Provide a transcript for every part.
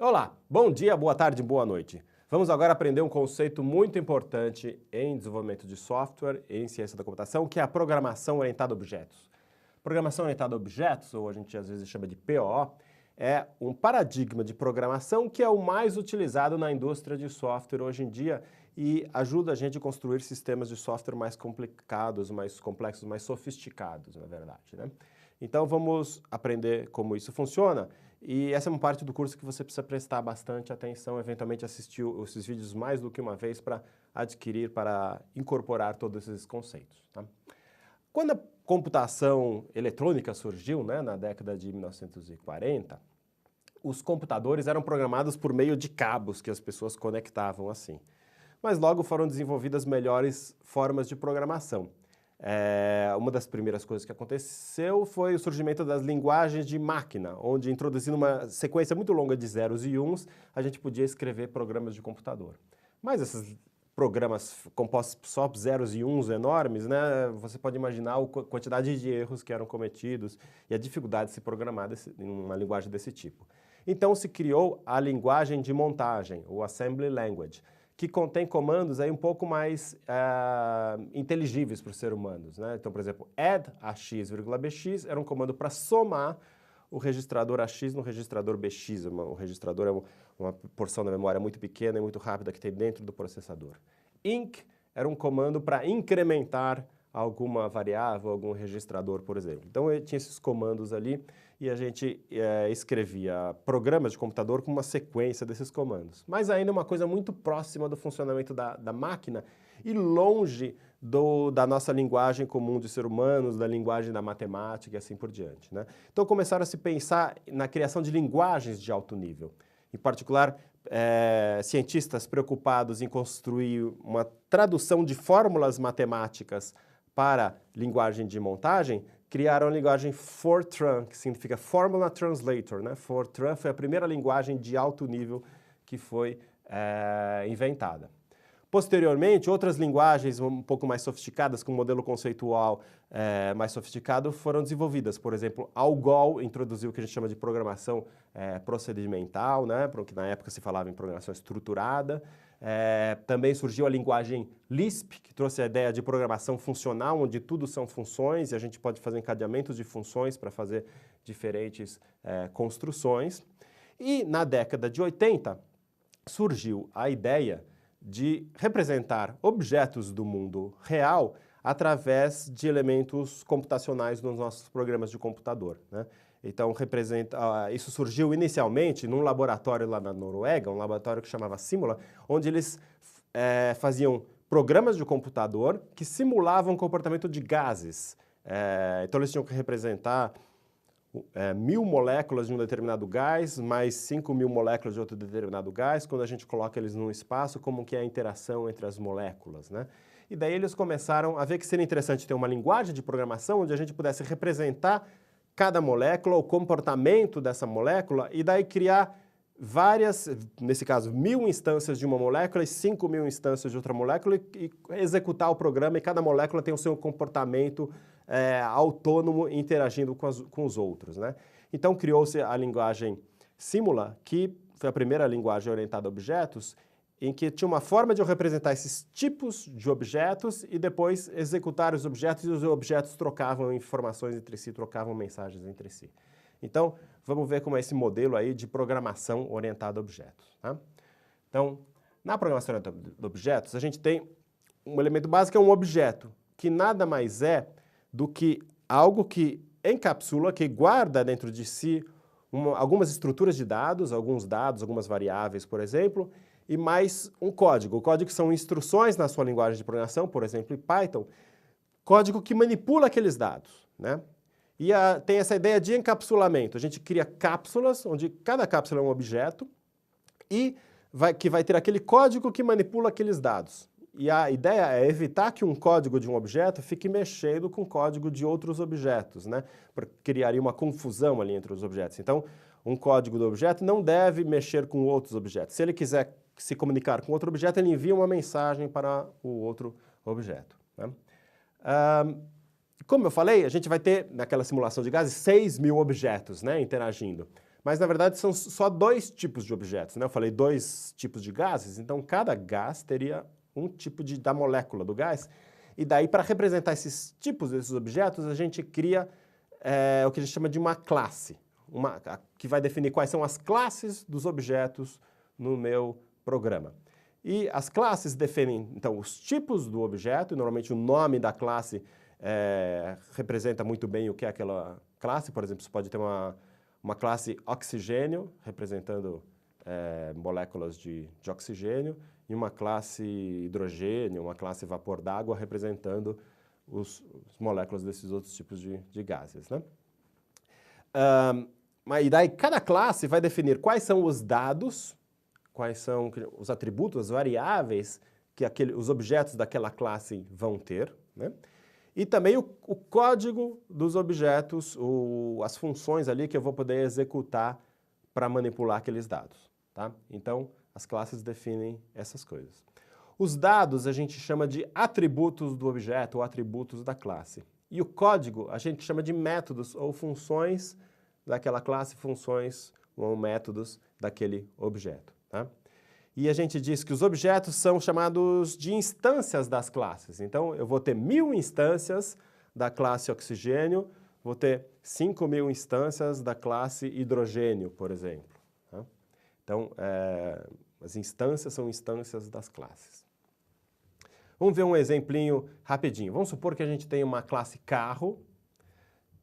Olá, bom dia, boa tarde, boa noite. Vamos agora aprender um conceito muito importante em desenvolvimento de software e em ciência da computação, que é a programação orientada a objetos. Programação orientada a objetos, ou a gente às vezes chama de POO, é um paradigma de programação que é o mais utilizado na indústria de software hoje em dia e ajuda a gente a construir sistemas de software mais complicados, mais complexos, mais sofisticados, na verdade, né? Então vamos aprender como isso funciona e essa é uma parte do curso que você precisa prestar bastante atenção, eventualmente assistir esses vídeos mais do que uma vez para adquirir, para incorporar todos esses conceitos, tá? Quando a computação eletrônica surgiu, né, na década de 1940, os computadores eram programados por meio de cabos que as pessoas conectavam assim. Mas logo foram desenvolvidas melhores formas de programação. Uma das primeiras coisas que aconteceu foi o surgimento das linguagens de máquina, onde introduzindo uma sequência muito longa de zeros e uns, a gente podia escrever programas de computador. Mas esses programas compostos só por zeros e uns enormes, né, você pode imaginar a quantidade de erros que eram cometidos e a dificuldade de se programar em uma linguagem desse tipo. Então se criou a linguagem de montagem, o Assembly Language, que contém comandos aí um pouco mais inteligíveis para os seres humanos, né? Então, por exemplo, add AX, bx era um comando para somar o registrador AX no registrador BX. O registrador é uma porção da memória muito pequena e muito rápida que tem dentro do processador. Inc era um comando para incrementar alguma variável, algum registrador, por exemplo. Então, tinha esses comandos ali e a gente escrevia programas de computador com uma sequência desses comandos. Mas ainda uma coisa muito próxima do funcionamento da máquina e longe da nossa linguagem comum de seres humanos, da linguagem da matemática e assim por diante, né? Então começaram a se pensar na criação de linguagens de alto nível. Em particular, cientistas preocupados em construir uma tradução de fórmulas matemáticas para linguagem de montagem, criaram a linguagem Fortran, que significa Formula Translator, né? Fortran foi a primeira linguagem de alto nível que foi inventada. Posteriormente, outras linguagens um pouco mais sofisticadas, com um modelo conceitual mais sofisticado, foram desenvolvidas. Por exemplo, ALGOL introduziu o que a gente chama de programação procedimental, né? Que na época se falava em programação estruturada. Também surgiu a linguagem Lisp, que trouxe a ideia de programação funcional, onde tudo são funções e a gente pode fazer encadeamentos de funções para fazer diferentes construções. E na década de 80 surgiu a ideia de representar objetos do mundo real através de elementos computacionais nos nossos programas de computador, né? Então, isso surgiu inicialmente num laboratório lá na Noruega, um laboratório que chamava Simula, onde eles faziam programas de computador que simulavam o comportamento de gases. Então, eles tinham que representar 1000 moléculas de um determinado gás, mais 5000 moléculas de outro determinado gás, quando a gente coloca eles num espaço, como que é a interação entre as moléculas, né? E daí eles começaram a ver que seria interessante ter uma linguagem de programação onde a gente pudesse representar cada molécula, o comportamento dessa molécula, e daí criar várias, nesse caso, 1000 instâncias de uma molécula e 5000 instâncias de outra molécula e executar o programa, e cada molécula tem o seu comportamento autônomo interagindo com os outros, né? Então criou-se a linguagem Simula, que foi a primeira linguagem orientada a objetos, em que tinha uma forma de eu representar esses tipos de objetos e depois executar os objetos, e os objetos trocavam informações entre si, trocavam mensagens entre si. Então, vamos ver como é esse modelo aí de programação orientada a objetos, tá? Então, na programação orientada a objetos, a gente tem um elemento básico, é um objeto, que nada mais é do que algo que encapsula, que guarda dentro de si algumas estruturas de dados, algumas variáveis, por exemplo, e mais um código. O código são instruções na sua linguagem de programação, por exemplo, em Python, código que manipula aqueles dados, né? E tem essa ideia de encapsulamento. A gente cria cápsulas, onde cada cápsula é um objeto, e que vai ter aquele código que manipula aqueles dados. E a ideia é evitar que um código de um objeto fique mexendo com o código de outros objetos, né? Porque criaria uma confusão ali entre os objetos. Então, um código do objeto não deve mexer com outros objetos. Se ele quiser se comunicar com outro objeto, ele envia uma mensagem para o outro objeto, né? Como eu falei, a gente vai ter, naquela simulação de gases, 6000 objetos, né, interagindo. mas na verdade são só dois tipos de objetos, né? Eu falei dois tipos de gases, então cada gás teria um tipo da molécula do gás, e daí para representar esses tipos desses objetos, a gente cria o que a gente chama de uma classe, que vai definir quais são as classes dos objetos no meu programa. E as classes definem, então, os tipos do objeto, e normalmente o nome da classe representa muito bem o que é aquela classe. Por exemplo, você pode ter uma classe oxigênio, representando moléculas de oxigênio, e uma classe hidrogênio, uma classe vapor d'água, representando as moléculas desses outros tipos de gases, né? E daí cada classe vai definir quais são os dados, quais são os atributos, as variáveis que os objetos daquela classe vão ter, né? E também o código dos objetos, as funções ali que eu vou poder executar para manipular aqueles dados, tá? Então, as classes definem essas coisas. Os dados a gente chama de atributos do objeto ou atributos da classe. E o código a gente chama de métodos ou funções daquela classe, funções ou métodos daquele objeto, tá? E a gente diz que os objetos são chamados de instâncias das classes. Então, eu vou ter 1000 instâncias da classe oxigênio, vou ter 5000 instâncias da classe hidrogênio, por exemplo, tá? Então, as instâncias são instâncias das classes. Vamos ver um exemplinho rapidinho. Vamos supor que a gente tem uma classe carro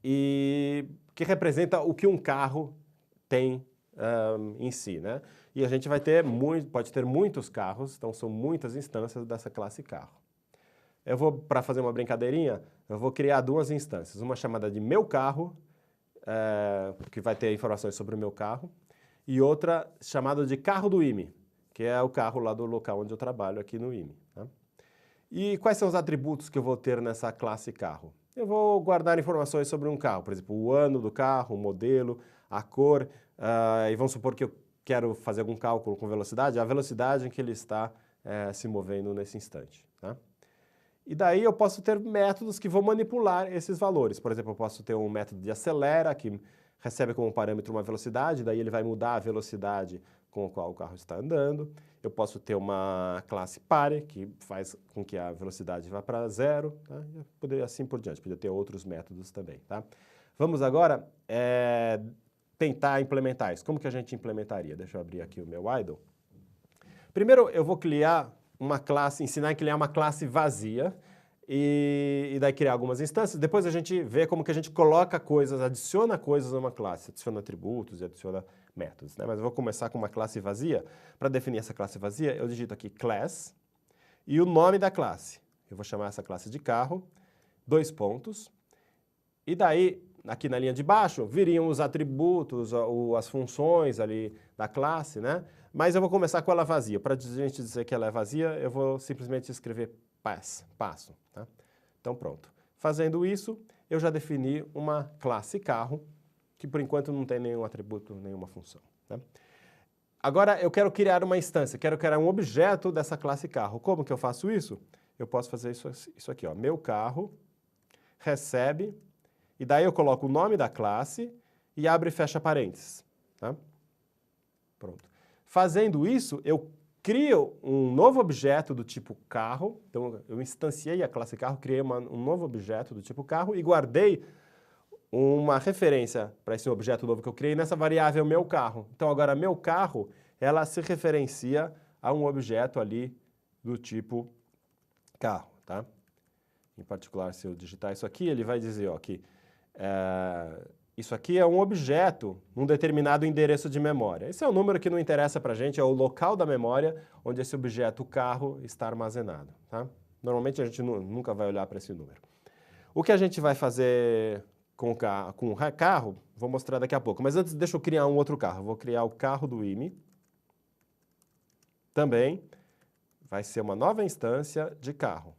e que representa o que um carro tem em si, né? E a gente vai ter pode ter muitos carros, então são muitas instâncias dessa classe carro. Eu vou, para fazer uma brincadeirinha, eu vou criar duas instâncias. Uma chamada de meu carro, que vai ter informações sobre o meu carro, e outra chamada de carro do IME, que é o carro lá do local onde eu trabalho aqui no IME, tá? E quais são os atributos que eu vou ter nessa classe carro? Eu vou guardar informações sobre um carro, por exemplo, o ano do carro, o modelo, a cor, e vamos supor que eu quero fazer algum cálculo com velocidade, a velocidade em que ele está se movendo nesse instante, tá? E daí eu posso ter métodos que vão manipular esses valores. Por exemplo, eu posso ter um método de acelera, que recebe como parâmetro uma velocidade, daí ele vai mudar a velocidade com a qual o carro está andando. Eu posso ter uma classe pare, que faz com que a velocidade vá para zero, tá? E assim por diante, poderia ter outros métodos também, tá? Vamos agora tentar implementar isso. Como que a gente implementaria? Deixa eu abrir aqui o meu idle. Primeiro, eu vou criar uma classe, ensinar a criar uma classe vazia e daí criar algumas instâncias. Depois a gente vê como que a gente coloca coisas, adiciona coisas a uma classe, adiciona atributos e adiciona métodos, né? Mas eu vou começar com uma classe vazia. Para definir essa classe vazia, eu digito aqui class e o nome da classe. Eu vou chamar essa classe de carro, 2 pontos, e daí, aqui na linha de baixo, viriam os atributos, as funções ali da classe, né? Mas eu vou começar com ela vazia. Para a gente dizer que ela é vazia, eu vou simplesmente escrever passo, tá? Então pronto. Fazendo isso, eu já defini uma classe carro, que por enquanto não tem nenhum atributo, nenhuma função, tá? Agora eu quero criar uma instância, quero criar um objeto dessa classe carro. Como que eu faço isso? Eu posso fazer isso aqui, ó. Meu carro recebe, e daí eu coloco o nome da classe e abre e fecha parênteses, tá? Pronto. Fazendo isso, eu crio um novo objeto do tipo carro. Então, eu instanciei a classe carro, criei um novo objeto do tipo carro e guardei uma referência para esse objeto novo que eu criei nessa variável meu carro. Então, agora, meu carro, ela se referencia a um objeto ali do tipo carro, tá? Em particular, se eu digitar isso aqui, ele vai dizer, ó, que isso aqui é um objeto num determinado endereço de memória. Esse é o número que não interessa para a gente, é o local da memória onde esse objeto carro está armazenado, tá? Normalmente a gente nunca vai olhar para esse número. O que a gente vai fazer com o carro, vou mostrar daqui a pouco. Mas antes, deixa eu criar um outro carro. Vou criar o carro do IME. Também vai ser uma nova instância de carro.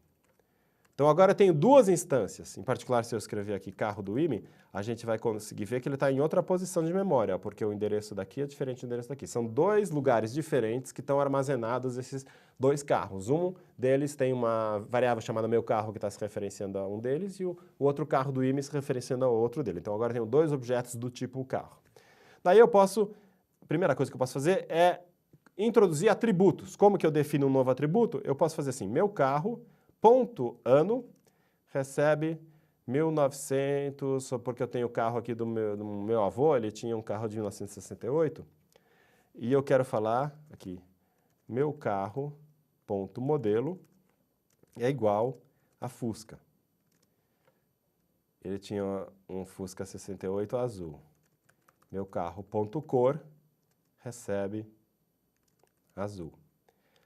Então, agora eu tenho duas instâncias. Em particular, se eu escrever aqui carro do IME, a gente vai conseguir ver que ele está em outra posição de memória, porque o endereço daqui é diferente do endereço daqui. São dois lugares diferentes que estão armazenados esses dois carros. Um deles tem uma variável chamada meu carro, que está se referenciando a um deles, e o outro carro do IME se referenciando ao outro dele. Então, agora eu tenho dois objetos do tipo carro. Daí eu posso, a primeira coisa que eu posso fazer é introduzir atributos. Como que eu defino um novo atributo? Eu posso fazer assim, meu carro, ponto ano, recebe 1900, só porque eu tenho o carro aqui do meu avô, ele tinha um carro de 1968, e eu quero falar aqui, meu carro, ponto modelo, é igual a Fusca. Ele tinha um Fusca 68 azul. Meu carro, ponto cor, recebe azul.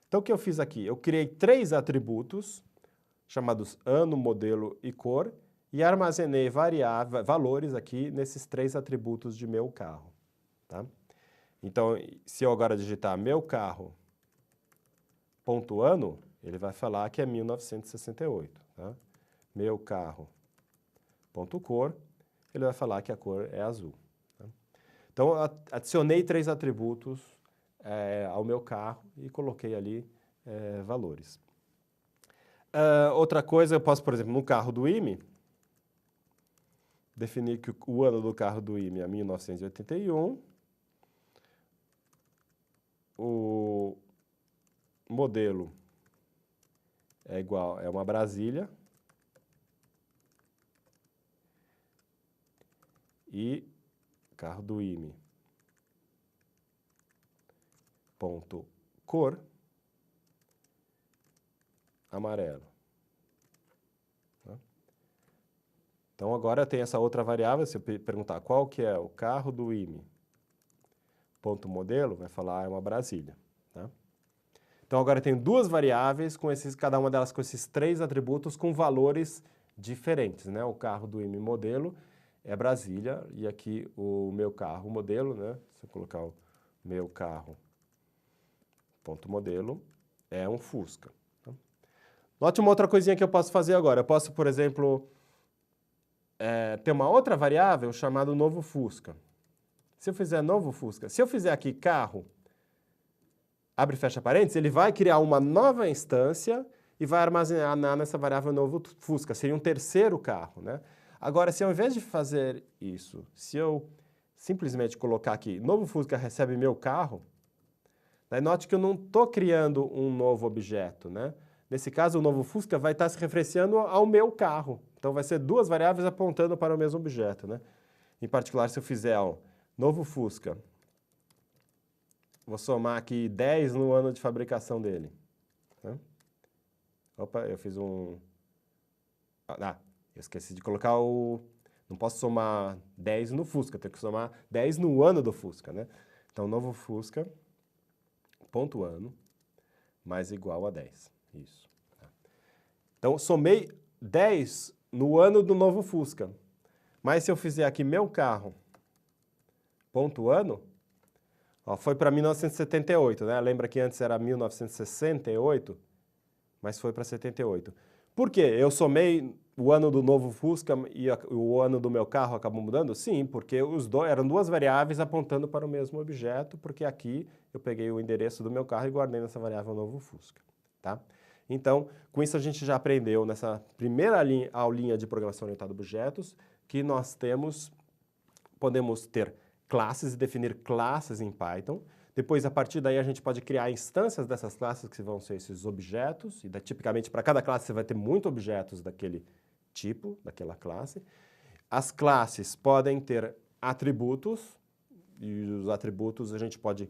Então, o que eu fiz aqui? Eu criei 3 atributos, chamados ano, modelo e cor, e armazenei valores aqui nesses 3 atributos de meu carro. Tá? Então, se eu agora digitar meu carro, ponto ano, ele vai falar que é 1968. Tá? Meu carro, ponto cor, ele vai falar que a cor é azul. Tá? Então, adicionei 3 atributos ao meu carro e coloquei ali valores. Outra coisa, eu posso, por exemplo, no carro do IME, definir que o ano do carro do IME é 1981, o modelo é uma Brasília e carro do IME, ponto cor, amarelo. Tá? Então agora tem essa outra variável, se eu perguntar qual que é o carro do IME, ponto modelo, vai falar é uma Brasília. Tá? Então agora eu tenho 2 variáveis, cada uma delas com esses 3 atributos com valores diferentes. Né? O carro do IME modelo é Brasília e aqui o meu carro modelo, né? Se eu colocar o meu carro ponto modelo, é um Fusca. Tá? Note uma outra coisinha que eu posso fazer agora. Eu posso, por exemplo, ter uma outra variável chamada novo Fusca. Se eu fizer novo Fusca, se eu fizer aqui carro, abre e fecha parênteses, ele vai criar uma nova instância e vai armazenar nessa variável novo Fusca. Seria um terceiro carro, né? Agora, se ao invés de fazer isso, se eu simplesmente colocar aqui, novo Fusca recebe meu carro, daí note que eu não estou criando um novo objeto, né? Nesse caso, o novo Fusca vai estar se referenciando ao meu carro. Então, vai ser 2 variáveis apontando para o mesmo objeto, né? Em particular, se eu fizer novo Fusca, vou somar aqui 10 no ano de fabricação dele. Né? Opa, eu fiz um... eu esqueci de colocar não posso somar 10 no Fusca, tenho que somar 10 no ano do Fusca, né? Então, novo Fusca, ponto ano, mais igual a 10. Isso. Então, somei 10 no ano do novo Fusca. Mas se eu fizer aqui meu carro, ponto ano, foi para 1978, né? Lembra que antes era 1968, mas foi para 78. Por quê? Eu somei o ano do novo Fusca e o ano do meu carro acabou mudando? Sim, porque eram 2 variáveis apontando para o mesmo objeto, porque aqui eu peguei o endereço do meu carro e guardei nessa variável novo Fusca. Tá? Então, com isso a gente já aprendeu nessa primeira aulinha de programação orientada a objetos que nós podemos ter classes e definir classes em Python. Depois, a partir daí, a gente pode criar instâncias dessas classes que vão ser esses objetos. E tipicamente, para cada classe, você vai ter muitos objetos daquele tipo, daquela classe. As classes podem ter atributos. E os atributos, a gente pode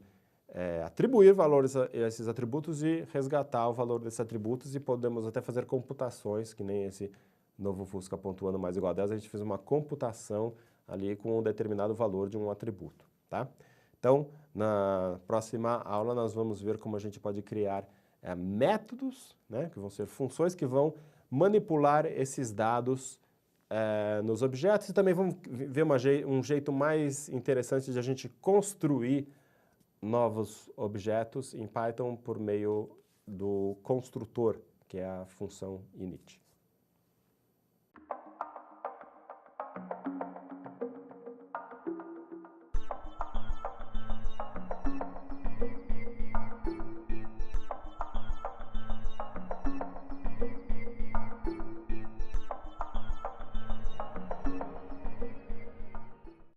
atribuir valores a esses atributos e resgatar o valor desses atributos. E podemos até fazer computações, que nem esse novo Fusca pontuando mais igual a 10. A gente fez uma computação ali com um determinado valor de um atributo. Tá? Então, na próxima aula, nós vamos ver como a gente pode criar métodos, né, que vão ser funções que vão manipular esses dados nos objetos e também vamos ver um jeito mais interessante de a gente construir novos objetos em Python por meio do construtor, que é a função init.